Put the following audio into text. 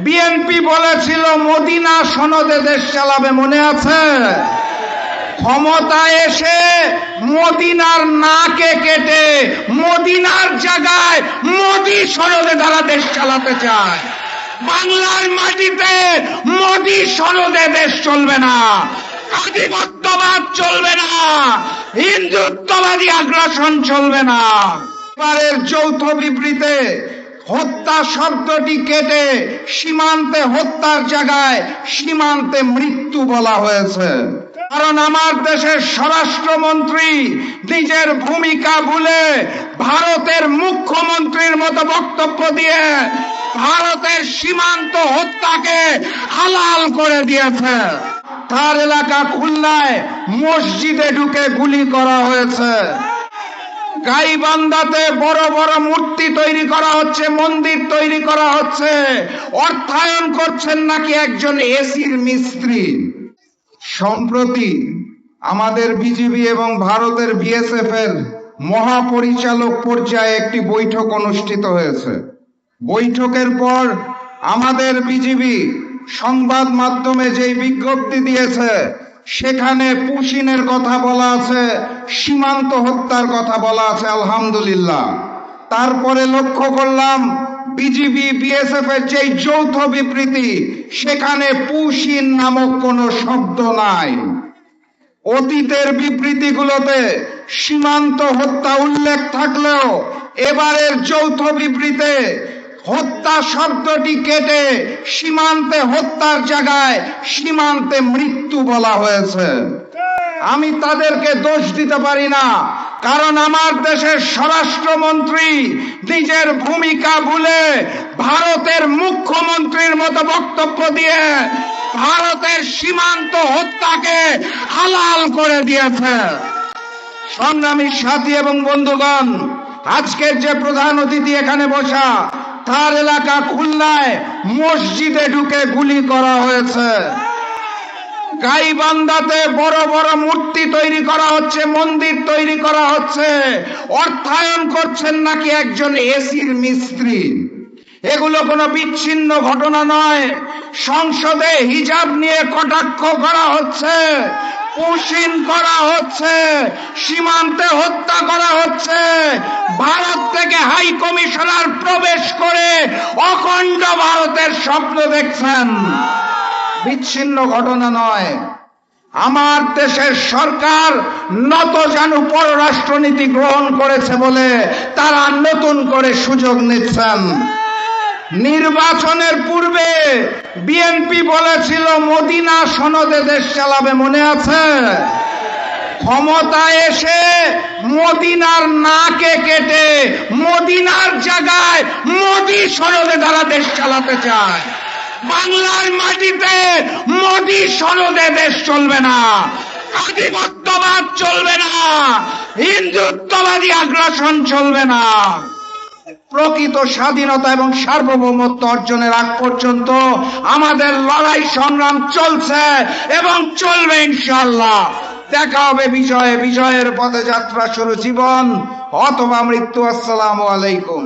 BNP বলেছিল Medina সনদে দেশ চালাবে, মনে আছে? ক্ষমতায় এসে মদিনার নাকে কেটে মদিনার জায়গায় মোদি সনদে তারা দেশ চালাতে চায়। বাংলার মাটিতে মোদি সনদে দেশ চলবে না, আধিপত্যবাদ চলবে না, হিন্দুত্ববাদী আগ্রাসন চলবে না। এবারের যৌথ বিবৃতিতে হত্যা শব্দটি কেটে সীমান্তে হত্যার জায়গায় সীমান্তে মৃত্যু বলা হয়েছে। কারণ আমার দেশের স্বরাষ্ট্রমন্ত্রী নিজের ভূমিকা ভুলে ভারতের মুখ্যমন্ত্রীর মতো বক্তব্য দিয়ে ভারতের সীমান্ত হত্যাকে হালাল করে দিয়েছে। তার এলাকা খুলনায় মসজিদে ঢুকে গুলি করা হয়েছে। গাইবান্ধাতে বড় বড় মূর্তি তৈরি করা হচ্ছে, মন্দির তৈরি করা হচ্ছে, অর্থায়ন করছেন নাকি একজন এসির মিস্ত্রি। সম্প্রতি আমাদের বিজিবি এবং ভারতের বিএসএফ এর মহাপরিচালক পর্যায়ে একটি বৈঠক অনুষ্ঠিত হয়েছে। বৈঠকের পর আমাদের বিজিবি সংবাদ মাধ্যমে যেই বিজ্ঞপ্তি দিয়েছে সেখানে পুশিনের কথা বলা আছে, সীমান্ত হত্যার কথা বলা আছে, আলহামদুলিল্লাহ। তারপরে লক্ষ্য করলাম বিজিবি বিএসএফ এর যে যৌথ বিবৃতি সেখানে পুশিন নামক কোনো শব্দ নাই। অতীতের বিবৃতিগুলোতে সীমান্ত হত্যা উল্লেখ থাকলেও এবারের যৌথ বিবৃতিতে হত্যা শব্দটি কেটে সীমান্তে হত্যার জায়গায় সীমান্তে মৃত্যু বলা হয়েছে। আমি তাদেরকে দোষ দিতে পারি না, কারণ আমার দেশের স্বরাষ্ট্রমন্ত্রী নিজের ভূমিকা ভুলে ভারতের মুখ্যমন্ত্রীর মতো বক্তব্য দিয়ে ভারতের সীমান্ত হত্যাকে হালাল করে দিয়েছে। সংগ্রামী সাথী এবং বন্ধুগণ, আজকের যে প্রধান অতিথি এখানে বসা, তার এলাকা খুলনায় মসজিদে ঢুকে গুলি করা হয়েছে। গাইবান্ধাতে বড় বড় মূর্তি তৈরি করা হচ্ছে, মন্দির তৈরি করা হচ্ছে, অর্থায়ন করছেন নাকি একজন এসির মিস্ত্রি। এগুলো কোনো বিচ্ছিন্ন ঘটনা নয়। সংসদে হিজাব নিয়ে কটাক্ষ করা হচ্ছে, পুশিন করা হচ্ছে, সীমান্তে হত্যা করা হচ্ছে, ভারত থেকে হাই কমিশনার প্রবেশ করে অখণ্ড ভারতের স্বপ্ন দেখছেন। বিচ্ছিন্ন ঘটনা নয়। আমার দেশের সরকার নতজানু পররাষ্ট্রনীতি গ্রহণ করেছে বলে তারা নতুন করে সুযোগ নিচ্ছেন। নির্বাচনের পূর্বে বিএনপি বলেছিল মদিনা সনদে দেশ চালাবে, মনে আছে? ক্ষমতায় এসে মদিনার নাকে কেটে মদিনার জায়গায় মোদি সনদে তারা দেশ চালাতে চায়। বাংলার মাটিতে মোদি সনদে দেশ চলবে না, আধিপত্যবাদ চলবে না, হিন্দুত্ববাদী আগ্রাসন চলবে না। প্রকৃত স্বাধীনতা এবং সার্বভৌমত্ব অর্জনের আগ পর্যন্ত আমাদের লড়াই সংগ্রাম চলছে এবং চলবে ইনশাআল্লাহ। দেখা হবে বিজয়ে, বিজয়ের পথে যাত্রা শুরু জীবন অথবা মৃত্যু। আসসালামু আলাইকুম।